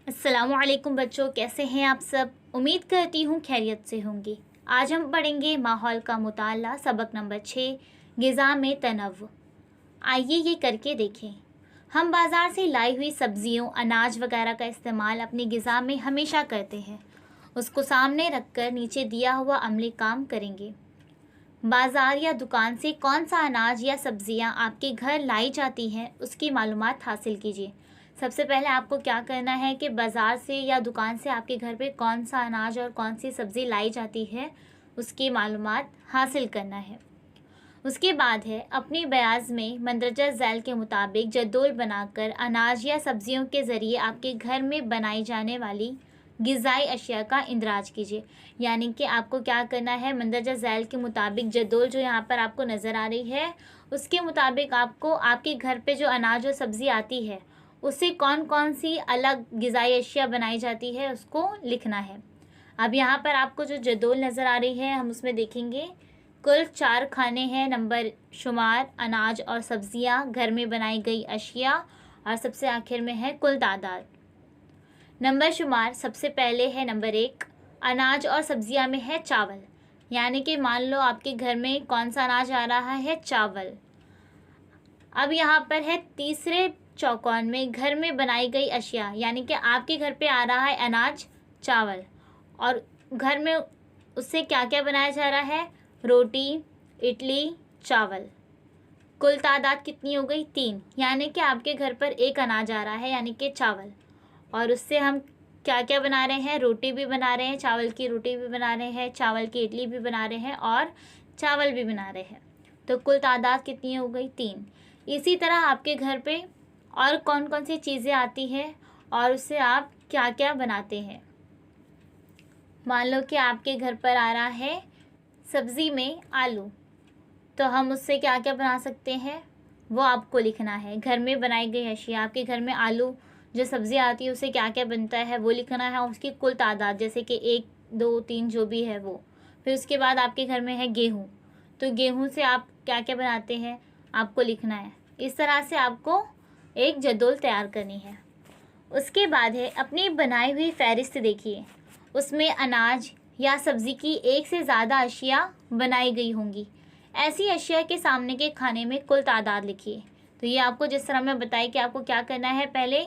अस्सलामुअलैकुम बच्चों, कैसे हैं आप सब। उम्मीद करती हूँ खैरियत से होंगे। आज हम पढ़ेंगे माहौल का मुताला सबक नंबर 6 ग़िज़ा में तनव्वु। आइए ये करके देखें। हम बाज़ार से लाई हुई सब्जियों, अनाज वगैरह का इस्तेमाल अपनी ग़िज़ा में हमेशा करते हैं। उसको सामने रखकर नीचे दिया हुआ अमली काम करेंगे। बाज़ार या दुकान से कौन सा अनाज या सब्जियां आपके घर लाई जाती हैं, उसकी मालूमात हासिल कीजिए। सबसे पहले आपको क्या करना है कि बाज़ार से या दुकान से आपके घर पे कौन सा अनाज और कौन सी सब्ज़ी लाई जाती है, उसकी मालूमात हासिल करना है। उसके बाद है अपनी बयाज़ में मंदरजा झैल के मुताबिक जदोल बनाकर अनाज या सब्जियों के ज़रिए आपके घर में बनाई जाने वाली ग़िज़ाई अशिया का इंदराज कीजिए। यानी कि आपको क्या करना है, मंदरजा झैल के मुताबिक जदोल जो यहाँ पर आपको नज़र आ रही है, उसके मुताबिक आपको आपके घर पे जो अनाज और सब्ज़ी आती है उससे कौन कौन सी अलग ग़िज़ाई अशिया बनाई जाती है उसको लिखना है। अब यहाँ पर आपको जो जदोल नज़र आ रही है, हम उसमें देखेंगे कुल 4 खाने हैं। नंबर शुमार, अनाज और सब्ज़ियाँ, घर में बनाई गई अशिया, और सबसे आखिर में है कुल तादाद। नंबर शुमार सबसे पहले है नंबर 1, अनाज और सब्ज़ियाँ में है चावल। यानी कि मान लो आपके घर में कौन सा अनाज आ रहा है, चावल। अब यहाँ पर है तीसरे चौकोन में घर में बनाई गई अशिया, यानी कि आपके घर पे आ रहा है अनाज, चावल, और घर में उससे क्या क्या बनाया जा रहा है, रोटी, इडली, चावल। कुल तादाद कितनी हो गई, 3। यानी कि आपके घर पर एक अनाज आ रहा है यानी कि चावल, और उससे हम क्या क्या बना रहे हैं, रोटी भी बना रहे हैं, चावल की रोटी भी बना रहे हैं, चावल की इडली भी बना रहे हैं और चावल भी बना रहे हैं। तो कुल तादाद कितनी हो गई, 3। इसी तरह आपके घर पे और कौन कौन सी चीज़ें आती हैं और उससे आप क्या क्या बनाते हैं। मान लो कि आपके घर पर आ रहा है सब्ज़ी में आलू, तो हम उससे क्या क्या बना सकते हैं वो आपको लिखना है। घर में बनाई गई अशिया, आपके घर में आलू जो सब्ज़ी आती है उससे क्या क्या बनता है वो लिखना है, उसकी कुल तादाद जैसे कि 1, 2, 3 जो भी है वो। फिर उसके बाद आपके घर में है गेहूँ, तो गेहूँ से आप क्या क्या बनाते हैं आपको लिखना है। इस तरह से आपको एक जदोल तैयार करनी है। उसके बाद है अपनी बनाई हुई फ़हरिस्त देखिए, उसमें अनाज या सब्ज़ी की एक से ज़्यादा अशिया बनाई गई होंगी। ऐसी अशिया के सामने के खाने में कुल तादाद लिखिए। तो ये आपको जिस तरह मैं बताई कि आपको क्या करना है, पहले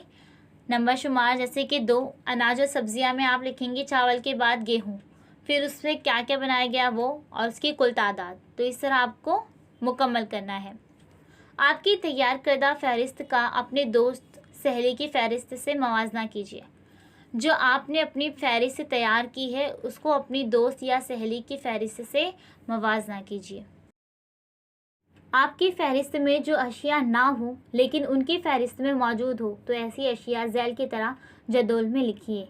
नंबर शुमार जैसे कि 2, अनाज और सब्ज़ियाँ में आप लिखेंगे चावल के बाद गेहूँ, फिर उसमें क्या क्या बनाया गया वो और उसकी कुल तादाद। तो इस तरह आपको मुकम्मल करना है। आपकी तैयार करदा फ़हरिस्त का अपने दोस्त सहेली की फ़हरिस्त से मवाजना कीजिए। जो आपने अपनी फ़हरिस्त तैयार की है उसको अपनी दोस्त या सहेली की फ़हरिस्त से मवाजना कीजिए। आपकी फ़हरिस्त में जो अशिया ना हो लेकिन उनकी फ़हरिस्त में मौजूद हो, तो ऐसी अशिया झैल की तरह जदोल में लिखिए।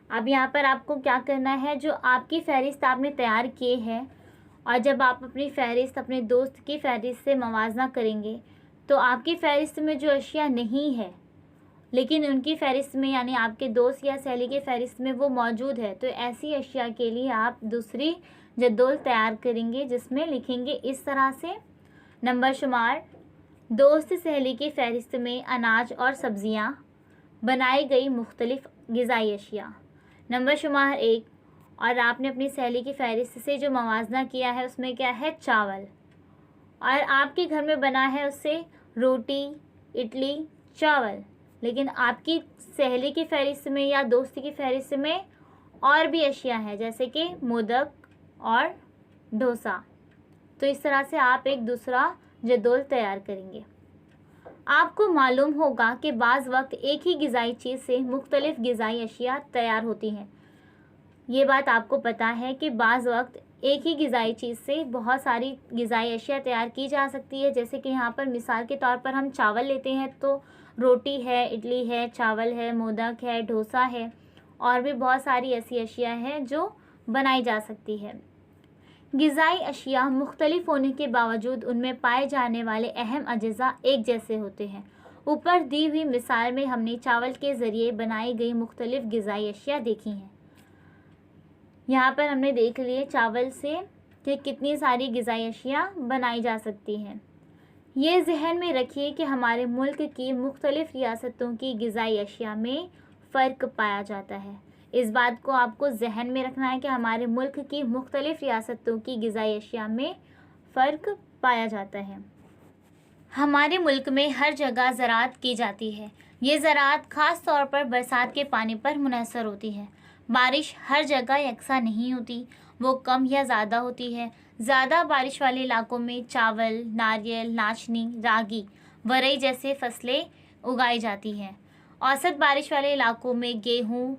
अब यहाँ पर आपको क्या करना है, जो आपकी फ़हरिस्त आपने तैयार किए हैं और जब आप अपनी फ़हरिस्त अपने दोस्त की फ़हरिस्त से मवाजना करेंगे तो आपकी फ़हरिस्त में जो अशिया नहीं है लेकिन उनकी फ़हरिस्त में यानी आपके दोस्त या सहेली की फ़हरिस्त में वो मौजूद है, तो ऐसी अशिया के लिए आप दूसरी जदोल तैयार करेंगे जिसमें लिखेंगे इस तरह से। नंबर शुमार दोस्त सहेली की फ़हरिस्त में अनाज और सब्ज़ियाँ, बनाई गई मुख्तलिफ़ ग़िज़ाई अशिया। नंबर शुमार 1, और आपने अपनी सहेली की फ़हरिस्त से जो मवाजना किया है उसमें क्या है, चावल, और आपके घर में बना है उससे रोटी, इडली, चावल, लेकिन आपकी सहेली की फ़हरिस्त में या दोस्त की फ़हरिस्त में और भी अशिया है जैसे कि मोदक और डोसा। तो इस तरह से आप एक दूसरा जदोल तैयार करेंगे। आपको मालूम होगा कि बाज़ वक्त एक ही ग़िज़ाई चीज़ से मुख्तलिफ़ ग़िज़ाई अशिया तैयार होती हैं। ये बात आपको पता है कि बाज़ वक्त एक ही ग़िज़ाई चीज़ से बहुत सारी ग़िज़ाई अशिया तैयार की जा सकती है। जैसे कि यहाँ पर मिसाल के तौर पर हम चावल लेते हैं तो रोटी है, इडली है, चावल है, मोदक है, डोसा है, और भी बहुत सारी ऐसी अशिया हैं जो बनाई जा सकती है। ग़िज़ाई अशिया मुख्तलिफ़ होने के बावजूद उनमें पाए जाने वाले अहम अज्जा एक जैसे होते हैं। ऊपर दी हुई मिसाल में हमने चावल के ज़रिए बनाई गई मुख्तलिफ़ ग़िज़ाई अशिया देखी हैं। यहाँ पर हमने देख लिए चावल से कि कितनी सारी ग़िज़ाई अशिया बनाई जा सकती हैं। ये ज़हन में रखिए कि हमारे मुल्क की मुख्तलिफ़ रियासतों की ग़िज़ाई अशिया में फ़र्क पाया जाता है। इस बात को आपको जहन में रखना है कि हमारे मुल्क की मुख्तलिफ़ रियासतों की ग़िज़ाई अशिया में फ़र्क पाया जाता है। हमारे मुल्क में हर जगह ज़राअत की जाती है। ये ज़राअत ख़ास तौर पर बरसात के पानी पर मुनहसर होती है। बारिश हर जगह यकसा नहीं होती, वो कम या ज़्यादा होती है। ज़्यादा बारिश वाले इलाकों में चावल, नारियल, नाचनी, रागी, वरई जैसे फसलें उगाई जाती हैं। औसत बारिश वाले इलाकों में गेहूँ,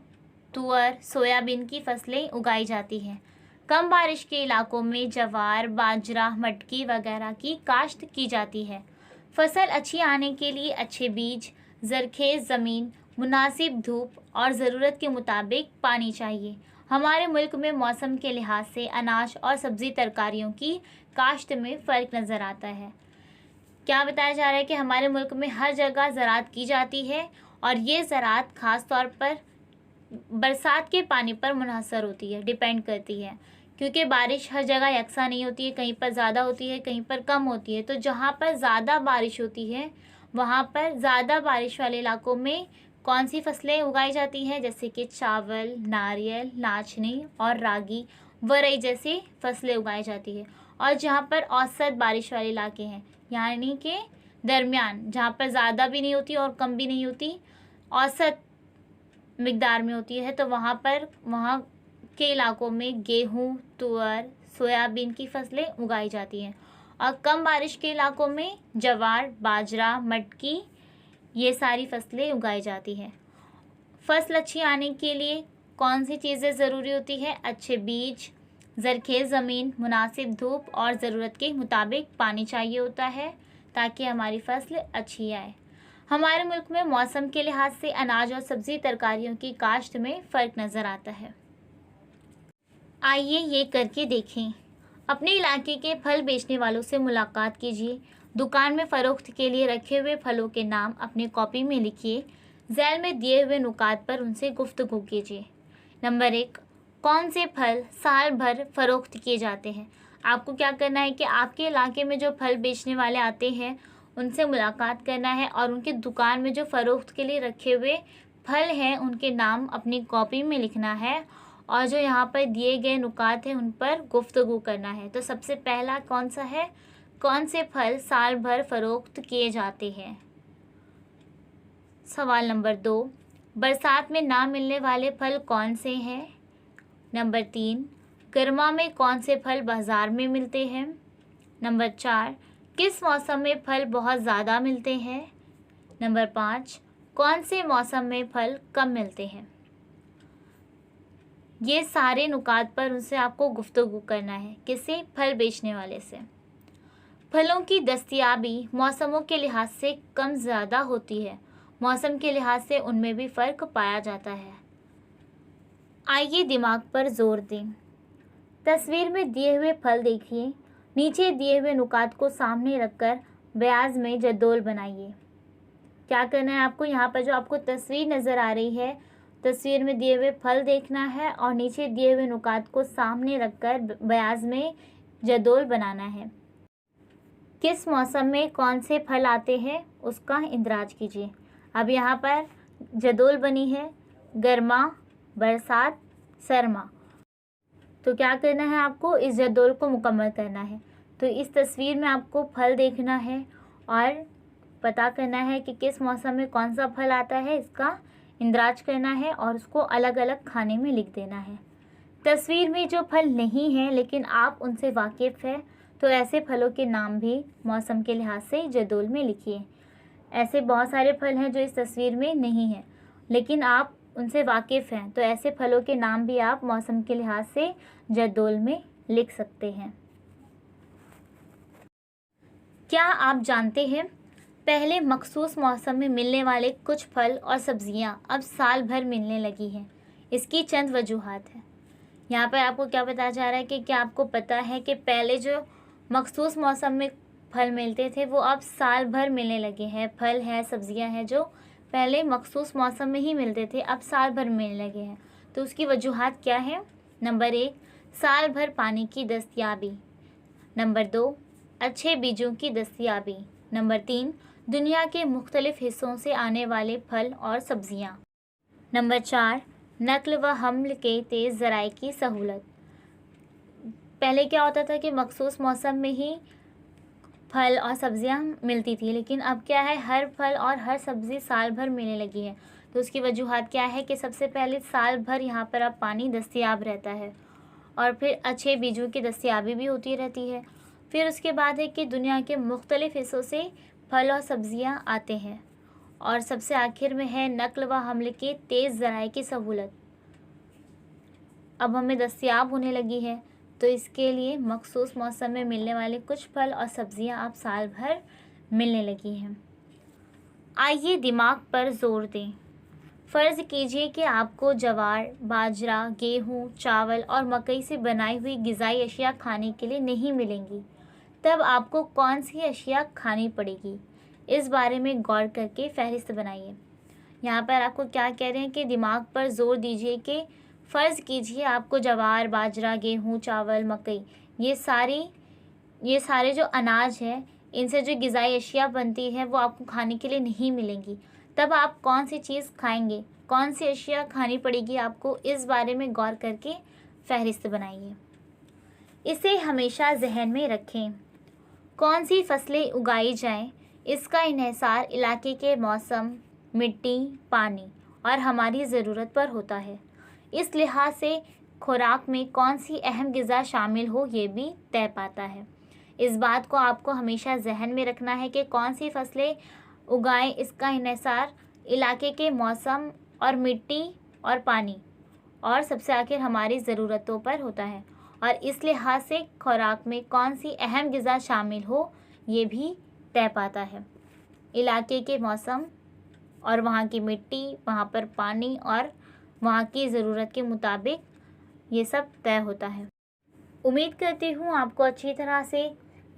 तुअर, सोयाबीन की फसलें उगाई जाती हैं। कम बारिश के इलाकों में जवार, बाजरा, मटकी वगैरह की काश्त की जाती है। फसल अच्छी आने के लिए अच्छे बीज, ज़रख़ेज़ ज़मीन, मुनासिब धूप और ज़रूरत के मुताबिक पानी चाहिए। हमारे मुल्क में मौसम के लिहाज से अनाज और सब्ज़ी तरकारियों की काश्त में फ़र्क नज़र आता है। क्या बताया जा रहा है कि हमारे मुल्क में हर जगह ज़राअत की जाती है और ये ज़राअत ख़ास तौर पर बरसात के पानी पर मुनहसर होती है, डिपेंड करती है, क्योंकि बारिश हर जगह यकसा नहीं होती है, कहीं पर ज़्यादा होती है, कहीं पर कम होती है। तो जहाँ पर ज़्यादा बारिश होती है वहाँ पर ज़्यादा बारिश वाले इलाकों में कौन सी फसलें उगाई जाती हैं, जैसे कि चावल, नारियल, नाचनी और रागी, वरई जैसी फसलें उगाई जाती है। और जहाँ पर औसत बारिश वाले इलाके हैं, यानी कि दरमियान, जहाँ पर ज़्यादा भी नहीं होती और कम भी नहीं होती, औसत मिकदार में होती है, तो वहाँ के इलाकों में गेहूँ, तुअर, सोयाबीन की फसलें उगाई जाती हैं। और कम बारिश के इलाकों में जवार, बाजरा, मटकी, ये सारी फसलें उगाई जाती हैं। फसल अच्छी आने के लिए कौन सी चीज़ें ज़रूरी होती है? अच्छे बीज, ज़रख़ेज़ ज़मीन, मुनासिब धूप और ज़रूरत के मुताबिक पानी चाहिए होता है ताकि हमारी फसल अच्छी आए। हमारे मुल्क में मौसम के लिहाज से अनाज और सब्ज़ी तरकारियों की काश्त में फ़र्क नज़र आता है। आइए ये करके देखें। अपने इलाके के फल बेचने वालों से मुलाकात कीजिए। दुकान में फ़रोख्त के लिए रखे हुए फलों के नाम अपनी कॉपी में लिखिए। ज़ैल में दिए हुए नुकात पर उनसे गुफ्तगू कीजिए। नंबर 1, कौन से फल साल भर फ़रोख्त किए जाते हैं? आपको क्या करना है कि आपके इलाके में जो फल बेचने वाले आते हैं उनसे मुलाकात करना है और उनकी दुकान में जो फ़रोख्त के लिए रखे हुए फल हैं उनके नाम अपनी कॉपी में लिखना है और जो यहाँ पर दिए गए नुकात हैं उन पर गुफ्तगू करना है। तो सबसे पहला कौन सा है? कौन से फल साल भर फ़रोख्त किए जाते हैं? सवाल नंबर 2, बरसात में ना मिलने वाले फल कौन से हैं? नंबर 3, गर्मा में कौन से फल बाज़ार में मिलते हैं? नंबर 4, किस मौसम में फल बहुत ज़्यादा मिलते हैं? नंबर 5, कौन से मौसम में फल कम मिलते हैं? ये सारे नुकात पर उनसे आपको गुफ्तगू करना है। किससे? फल बेचने वाले से। फलों की दस्तयाबी मौसमों के लिहाज से कम ज़्यादा होती है। मौसम के लिहाज से उनमें भी फ़र्क पाया जाता है। आइए दिमाग पर जोर दें। तस्वीर में दिए हुए फल देखिए। नीचे दिए हुए नुकात को सामने रखकर ब्याज में जदोल बनाइए। क्या करना है आपको? यहाँ पर जो आपको तस्वीर नज़र आ रही है, तस्वीर में दिए हुए फल देखना है और नीचे दिए हुए नुकात को सामने रखकर ब्याज में जदोल बनाना है। किस मौसम में कौन से फल आते हैं उसका इंदराज कीजिए। अब यहाँ पर जदोल बनी है गर्मा, बरसात, सरमा। तो क्या करना है आपको? इस जदोल को मुकम्मल करना है। तो इस तस्वीर में आपको फल देखना है और पता करना है कि किस मौसम में कौन सा फल आता है, इसका इंदराज करना है और उसको अलग अलग खाने में लिख देना है। तस्वीर में जो फल नहीं हैं लेकिन आप उनसे वाकिफ़ है तो ऐसे फलों के नाम भी मौसम के लिहाज से जदोल में लिखिए। ऐसे बहुत सारे फल हैं जो इस तस्वीर में नहीं हैं लेकिन आप उनसे वाकिफ़ हैं, तो ऐसे फलों के नाम भी आप मौसम के लिहाज से जदोल में लिख सकते हैं। क्या आप जानते हैं पहले मखसूस मौसम में मिलने वाले कुछ फल और सब्जियां अब साल भर मिलने लगी हैं? इसकी चंद वजूहात हैं। यहाँ पर आपको क्या बताया जा रहा है कि क्या आपको पता है कि पहले जो मखसूस मौसम में फल मिलते थे वो अब साल भर मिलने लगे हैं। फल है, सब्जियां हैं जो पहले मखसूस मौसम में ही मिलते थे अब साल भर मिलने लगे हैं। तो उसकी वजूहात क्या है? नंबर 1, साल भर पानी की दस्तयाबी। नंबर 2, अच्छे बीजों की दस्तयाबी। नंबर 3, दुनिया के मुख्तलिफ़ हिस्सों से आने वाले फल और सब्जियां। नंबर 4, नक्ल व हमल के तेज़ ज़राए की सहूलत। पहले क्या होता था कि मखसूस मौसम में ही फल और सब्जियां मिलती थी, लेकिन अब क्या है, हर फल और हर सब्ज़ी साल भर मिलने लगी है। तो उसकी वजूहत क्या है कि सबसे पहले साल भर यहाँ पर अब पानी दस्तयाब रहता है और फिर अच्छे बीजों की दस्तयाबी भी होती रहती है। फिर उसके बाद है कि दुनिया के मुख्तलिफ़ हिस्सों से फल और सब्ज़ियाँ आते हैं। और सबसे आखिर में है नक्ल व हमल के तेज़ ज़राए की सहूलत। अब हमें दस्तयाब होने लगी है, तो इसके लिए मखसूस मौसम में मिलने वाले कुछ फल और सब्ज़ियाँ अब साल भर मिलने लगी हैं। आइए दिमाग पर ज़ोर दें। फ़र्ज़ कीजिए कि आपको ज्वार, बाजरा, गेहूँ, चावल और मकई से बनाई हुई ग़िज़ाई अशिया खाने के लिए नहीं मिलेंगी। तब आपको कौन सी अशिया खानी पड़ेगी? इस बारे में गौर करके फ़हरिस्त बनाइए। यहाँ पर आपको क्या कह रहे हैं कि दिमाग पर ज़ोर दीजिए कि फ़र्ज़ कीजिए आपको ज्वार, बाजरा, गेहूँ, चावल, मकई ये सारे जो अनाज हैं, इनसे जो ग़िज़ाई अशिया बनती है वो आपको खाने के लिए नहीं मिलेंगी। तब आप कौन सी चीज़ खाएंगे? कौन सी अशिया खानी पड़ेगी आपको? इस बारे में गौर करके फ़हरिस्त बनाइए। इसे हमेशा जहन में रखें। कौन सी फसलें उगाई जाएं, इसका इन्हिसार इलाके के मौसम, मिट्टी, पानी और हमारी ज़रूरत पर होता है। इस लिहाज से खुराक में कौन सी अहम ग़िज़ा शामिल हो ये भी तय पाता है। इस बात को आपको हमेशा जहन में रखना है कि कौन सी फसलें उगाएं, इसका इन्हिसार इलाके के मौसम और मिट्टी और पानी और सबसे आखिर हमारी ज़रूरतों पर होता है। और इस लिहाज से खुराक में कौन सी अहम ग़िज़ा शामिल हो ये भी तय पाता है। इलाके के मौसम और वहाँ की मिट्टी, वहाँ पर पानी और वहाँ की ज़रूरत के मुताबिक ये सब तय होता है। उम्मीद करती हूँ आपको अच्छी तरह से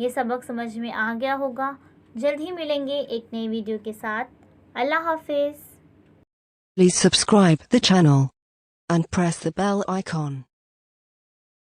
ये सबक समझ में आ गया होगा। जल्द ही मिलेंगे एक नई वीडियो के साथ। अल्लाह हाफिज़। Please subscribe the channel and press the bell icon.